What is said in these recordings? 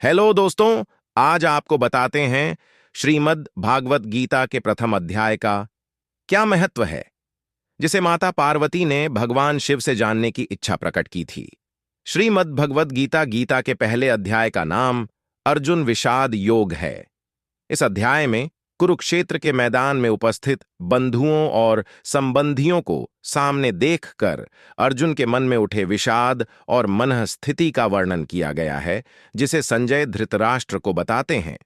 Hello दोस्तों, आज आपको बताते हैं श्रीमद् भागवत गीता के प्रथम अध्याय का क्या महत्व है, जिसे माता पार्वती ने भगवान शिव से जानने की इच्छा प्रकट की थी। श्रीमद् भगवत गीता गीता के पहले अध्याय का नाम अर्जुन विषाद योग है। इस अध्याय में कुरुक्षेत्र के मैदान में उपस्थित बंधुओं और संबंधियों को सामने देखकर अर्जुन के मन में उठे विषाद और मनः स्थिति का वर्णन किया गया है, जिसे संजय धृतराष्ट्र को बताते हैं।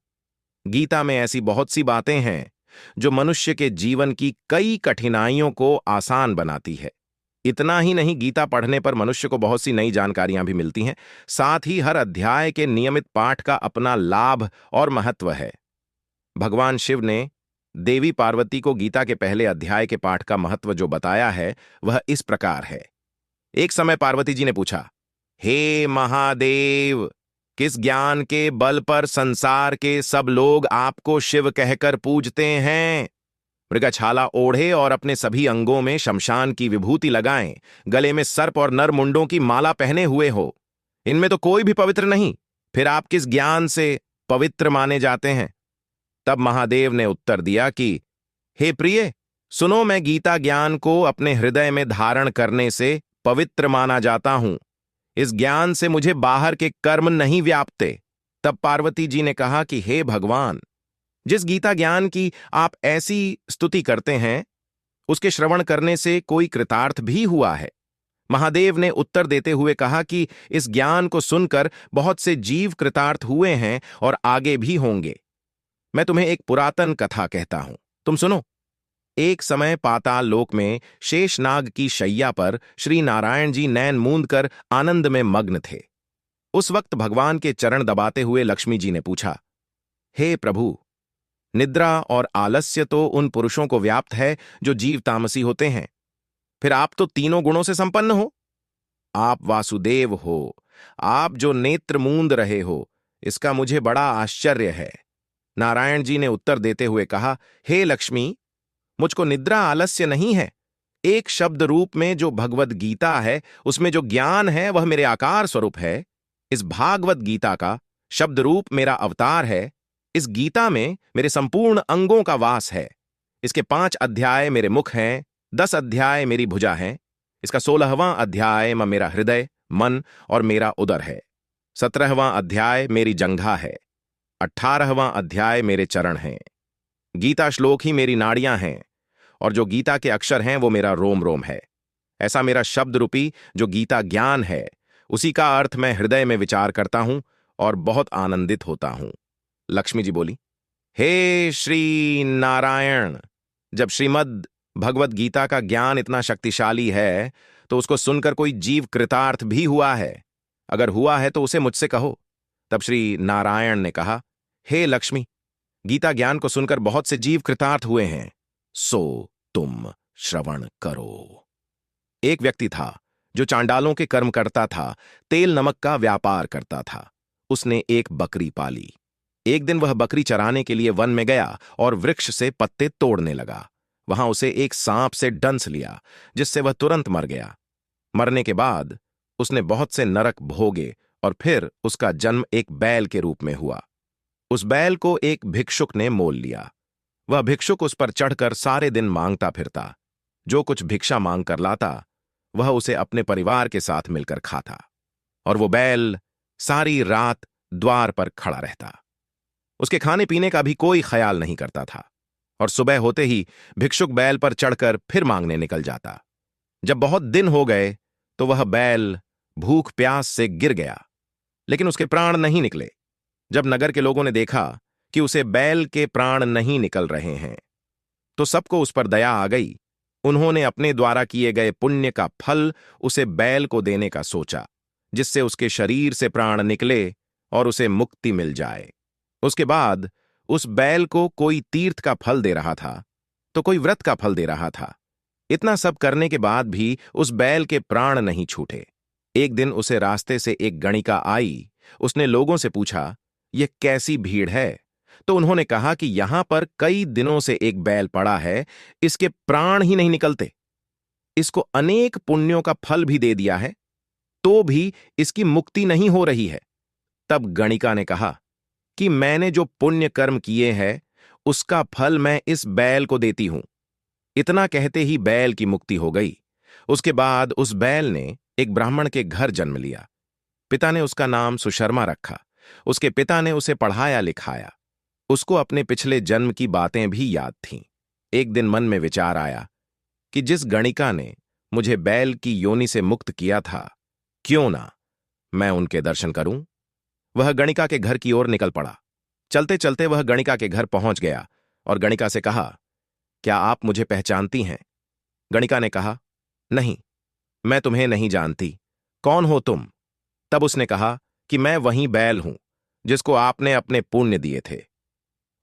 गीता में ऐसी बहुत सी बातें हैं जो मनुष्य के जीवन की कई कठिनाइयों को आसान बनाती है। इतना ही नहीं, गीता पढ़ने पर मनुष्य को बहुत सी नई जानकारियां भी मिलती हैं। साथ ही हर अध्याय के नियमित पाठ का अपना लाभ और महत्व है। भगवान शिव ने देवी पार्वती को गीता के पहले अध्याय के पाठ का महत्व जो बताया है वह इस प्रकार है। एक समय पार्वती जी ने पूछा, हे महादेव, किस ज्ञान के बल पर संसार के सब लोग आपको शिव कहकर पूजते हैं? मृगछाला ओढ़े और अपने सभी अंगों में शमशान की विभूति लगाएं, गले में सर्प और नर मुंडों की माला पहने हुए हो, इनमें तो कोई भी पवित्र नहीं, फिर आप किस ज्ञान से पवित्र माने जाते हैं? तब महादेव ने उत्तर दिया कि हे प्रिय, सुनो, मैं गीता ज्ञान को अपने हृदय में धारण करने से पवित्र माना जाता हूं। इस ज्ञान से मुझे बाहर के कर्म नहीं व्यापते। तब पार्वती जी ने कहा कि हे भगवान, जिस गीता ज्ञान की आप ऐसी स्तुति करते हैं, उसके श्रवण करने से कोई कृतार्थ भी हुआ है? महादेव ने उत्तर देते हुए कहा कि इस ज्ञान को सुनकर बहुत से जीव कृतार्थ हुए हैं और आगे भी होंगे। मैं तुम्हें एक पुरातन कथा कहता हूं, तुम सुनो। एक समय पाताल लोक में शेषनाग की शैया पर श्री नारायण जी नैन मूंद कर आनंद में मग्न थे। उस वक्त भगवान के चरण दबाते हुए लक्ष्मी जी ने पूछा, हे प्रभु, निद्रा और आलस्य तो उन पुरुषों को व्याप्त है जो जीव तामसी होते हैं, फिर आप तो तीनों गुणों से संपन्न हो। आप वासुदेव हो, आप जो नेत्र मूंद रहे हो, इसका मुझे बड़ा आश्चर्य है। नारायण जी ने उत्तर देते हुए कहा, हे लक्ष्मी, मुझको निद्रा आलस्य नहीं है। एक शब्द रूप में जो भगवत गीता है, उसमें जो ज्ञान है वह मेरे आकार स्वरूप है। इस भागवत गीता का शब्द रूप मेरा अवतार है। इस गीता में मेरे संपूर्ण अंगों का वास है। इसके 5 अध्याय मेरे मुख हैं, 10 अध्याय मेरी भुजा हैं। इसका 16वां अध्याय मेरा हृदय, मन और मेरा उदर है। 17वां अध्याय मेरी जंघा है। 18वां अध्याय मेरे चरण हैं। गीता श्लोक ही मेरी नाड़ियां हैं, और जो गीता के अक्षर हैं वो मेरा रोम रोम है। ऐसा मेरा शब्द रूपी जो गीता ज्ञान है, उसी का अर्थ मैं हृदय में विचार करता हूं और बहुत आनंदित होता हूं। लक्ष्मी जी बोली, हे श्री नारायण, जब श्रीमद् भगवत गीता का ज्ञान इतना शक्तिशाली है तो उसको सुनकर कोई जीव कृतार्थ भी हुआ है? अगर हुआ है तो उसे मुझसे कहो। तब श्री नारायण ने कहा, हे लक्ष्मी, गीता ज्ञान को सुनकर बहुत से जीव कृतार्थ हुए हैं, सो तुम श्रवण करो। एक व्यक्ति था जो चांडालों के कर्म करता था, तेल नमक का व्यापार करता था। उसने एक बकरी पाली। एक दिन वह बकरी चराने के लिए वन में गया और वृक्ष से पत्ते तोड़ने लगा। वहां उसे एक सांप से डंस लिया, जिससे वह तुरंत मर गया। मरने के बाद उसने बहुत से नरक भोगे और फिर उसका जन्म एक बैल के रूप में हुआ। उस बैल को एक भिक्षुक ने मोल लिया। वह भिक्षुक उस पर चढ़कर सारे दिन मांगता फिरता। जो कुछ भिक्षा मांग कर लाता, वह उसे अपने परिवार के साथ मिलकर खाता, और वो बैल सारी रात द्वार पर खड़ा रहता। उसके खाने पीने का भी कोई ख्याल नहीं करता था, और सुबह होते ही भिक्षुक बैल पर चढ़कर फिर मांगने निकल जाता। जब बहुत दिन हो गए तो वह बैल भूख प्यास से गिर गया, लेकिन उसके प्राण नहीं निकले। जब नगर के लोगों ने देखा कि उसे बैल के प्राण नहीं निकल रहे हैं, तो सबको उस पर दया आ गई। उन्होंने अपने द्वारा किए गए पुण्य का फल उसे बैल को देने का सोचा, जिससे उसके शरीर से प्राण निकले और उसे मुक्ति मिल जाए। उसके बाद उस बैल को कोई तीर्थ का फल दे रहा था, तो कोई व्रत का फल दे रहा था। इतना सब करने के बाद भी उस बैल के प्राण नहीं छूटे। एक दिन उसे रास्ते से एक गणिका आई। उसने लोगों से पूछा, यह कैसी भीड़ है? तो उन्होंने कहा कि यहां पर कई दिनों से एक बैल पड़ा है, इसके प्राण ही नहीं निकलते। इसको अनेक पुण्यों का फल भी दे दिया है, तो भी इसकी मुक्ति नहीं हो रही है। तब गणिका ने कहा कि मैंने जो पुण्य कर्म किए हैं उसका फल मैं इस बैल को देती हूं। इतना कहते ही बैल की मुक्ति हो गई। उसके बाद उस बैल ने एक ब्राह्मण के घर जन्म लिया। पिता ने उसका नाम सुशर्मा रखा। उसके पिता ने उसे पढ़ाया लिखाया। उसको अपने पिछले जन्म की बातें भी याद थीं। एक दिन मन में विचार आया कि जिस गणिका ने मुझे बैल की योनि से मुक्त किया था, क्यों ना मैं उनके दर्शन करूं। वह गणिका के घर की ओर निकल पड़ा। चलते चलते वह गणिका के घर पहुंच गया और गणिका से कहा, क्या आप मुझे पहचानती हैं? गणिका ने कहा, नहीं, मैं तुम्हें नहीं जानती। कौन हो तुम? तब उसने कहा कि मैं वही बैल हूं जिसको आपने अपने पुण्य दिए थे,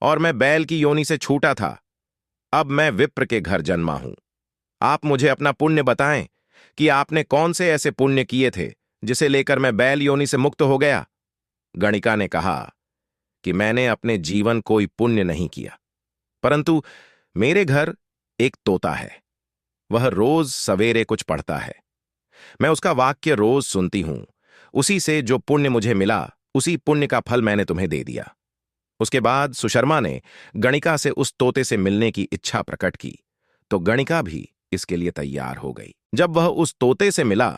और मैं बैल की योनि से छूटा था। अब मैं विप्र के घर जन्मा हूं। आप मुझे अपना पुण्य बताएं कि आपने कौन से ऐसे पुण्य किए थे जिसे लेकर मैं बैल योनि से मुक्त हो गया। गणिका ने कहा कि मैंने अपने जीवन कोई पुण्य नहीं किया, परंतु मेरे घर एक तोता है। वह रोज सवेरे कुछ पढ़ता है। मैं उसका वाक्य रोज सुनती हूं। उसी से जो पुण्य मुझे मिला, उसी पुण्य का फल मैंने तुम्हें दे दिया। उसके बाद सुशर्मा ने गणिका से उस तोते से मिलने की इच्छा प्रकट की, तो गणिका भी इसके लिए तैयार हो गई। जब वह उस तोते से मिला,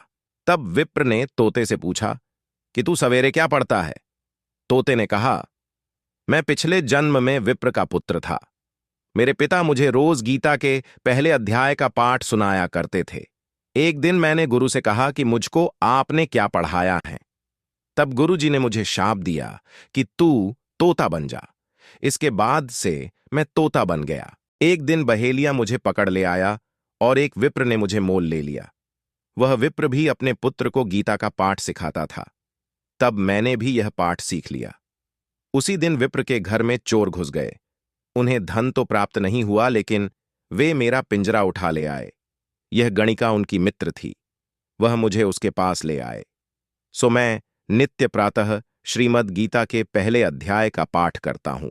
तब विप्र ने तोते से पूछा कि तू सवेरे क्या पढ़ता है? तोते ने कहा, मैं पिछले जन्म में विप्र का पुत्र था। मेरे पिता मुझे रोज गीता के पहले अध्याय का पाठ सुनाया करते थे। एक दिन मैंने गुरु से कहा कि मुझको आपने क्या पढ़ाया है। तब गुरुजी ने मुझे शाप दिया कि तू तोता बन जा। इसके बाद से मैं तोता बन गया। एक दिन बहेलिया मुझे पकड़ ले आया और एक विप्र ने मुझे मोल ले लिया। वह विप्र भी अपने पुत्र को गीता का पाठ सिखाता था। तब मैंने भी यह पाठ सीख लिया। उसी दिन विप्र के घर में चोर घुस गए। उन्हें धन तो प्राप्त नहीं हुआ, लेकिन वे मेरा पिंजरा उठा ले आए। यह गणिका उनकी मित्र थी। वह मुझे उसके पास ले आए। सो मैं नित्य प्रातः श्रीमद् गीता के पहले अध्याय का पाठ करता हूं,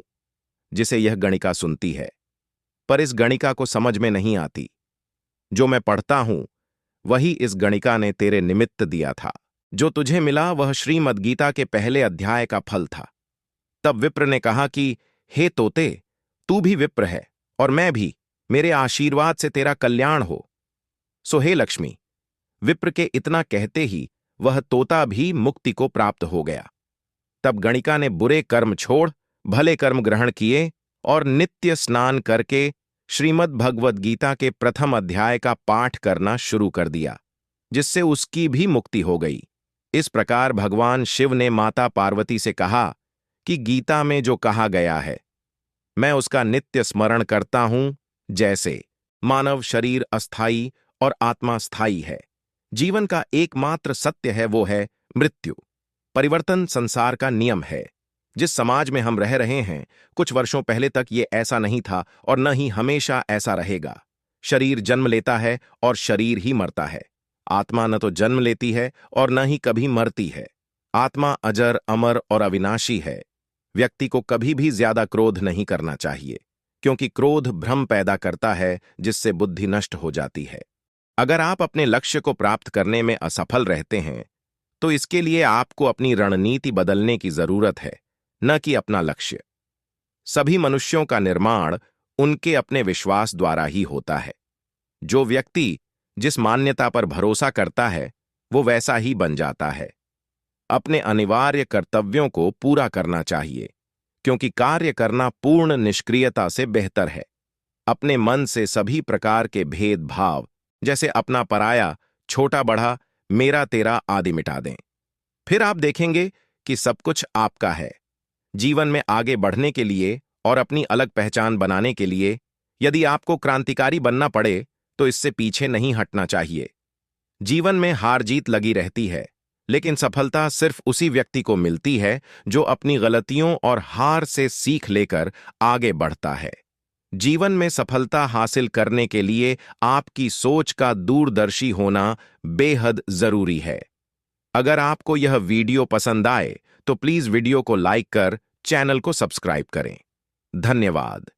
जिसे यह गणिका सुनती है। पर इस गणिका को समझ में नहीं आती। जो मैं पढ़ता हूं वही इस गणिका ने तेरे निमित्त दिया था। जो तुझे मिला वह श्रीमद् गीता के पहले अध्याय का फल था। तब विप्र ने कहा कि हे तोते, तू भी विप्र है और मैं भी। मेरे आशीर्वाद से तेरा कल्याण हो। सो हे लक्ष्मी। विप्र के इतना कहते ही वह तोता भी मुक्ति को प्राप्त हो गया। तब गणिका ने बुरे कर्म छोड़ भले कर्म ग्रहण किए और नित्य स्नान करके श्रीमद् भगवद गीता के प्रथम अध्याय का पाठ करना शुरू कर दिया, जिससे उसकी भी मुक्ति हो गई। इस प्रकार भगवान शिव ने माता पार्वती से कहा कि गीता में जो कहा गया है मैं उसका नित्य स्मरण करता हूं, जैसे मानव शरीर अस्थाई और आत्मा स्थायी है। जीवन का एकमात्र सत्य है वो है मृत्यु। परिवर्तन संसार का नियम है। जिस समाज में हम रह रहे हैं, कुछ वर्षों पहले तक ये ऐसा नहीं था और न ही हमेशा ऐसा रहेगा। शरीर जन्म लेता है और शरीर ही मरता है। आत्मा न तो जन्म लेती है और न ही कभी मरती है। आत्मा अजर, अमर और अविनाशी है। व्यक्ति को कभी भी ज्यादा क्रोध नहीं करना चाहिए, क्योंकि क्रोध भ्रम पैदा करता है जिससे बुद्धि नष्ट हो जाती है। अगर आप अपने लक्ष्य को प्राप्त करने में असफल रहते हैं, तो इसके लिए आपको अपनी रणनीति बदलने की जरूरत है, न कि अपना लक्ष्य। सभी मनुष्यों का निर्माण उनके अपने विश्वास द्वारा ही होता है। जो व्यक्ति जिस मान्यता पर भरोसा करता है, वो वैसा ही बन जाता है। अपने अनिवार्य कर्तव्यों को पूरा करना चाहिए, क्योंकि कार्य करना पूर्ण निष्क्रियता से बेहतर है। अपने मन से सभी प्रकार के भेदभाव, जैसे अपना पराया, छोटा बड़ा, मेरा तेरा आदि मिटा दें। फिर आप देखेंगे कि सब कुछ आपका है। जीवन में आगे बढ़ने के लिए और अपनी अलग पहचान बनाने के लिए यदि आपको क्रांतिकारी बनना पड़े, तो इससे पीछे नहीं हटना चाहिए। जीवन में हार जीत लगी रहती है, लेकिन सफलता सिर्फ उसी व्यक्ति को मिलती है जो अपनी गलतियों और हार से सीख लेकर आगे बढ़ता है। जीवन में सफलता हासिल करने के लिए आपकी सोच का दूरदर्शी होना बेहद जरूरी है। अगर आपको यह वीडियो पसंद आए तो प्लीज वीडियो को लाइक कर चैनल को सब्सक्राइब करें। धन्यवाद।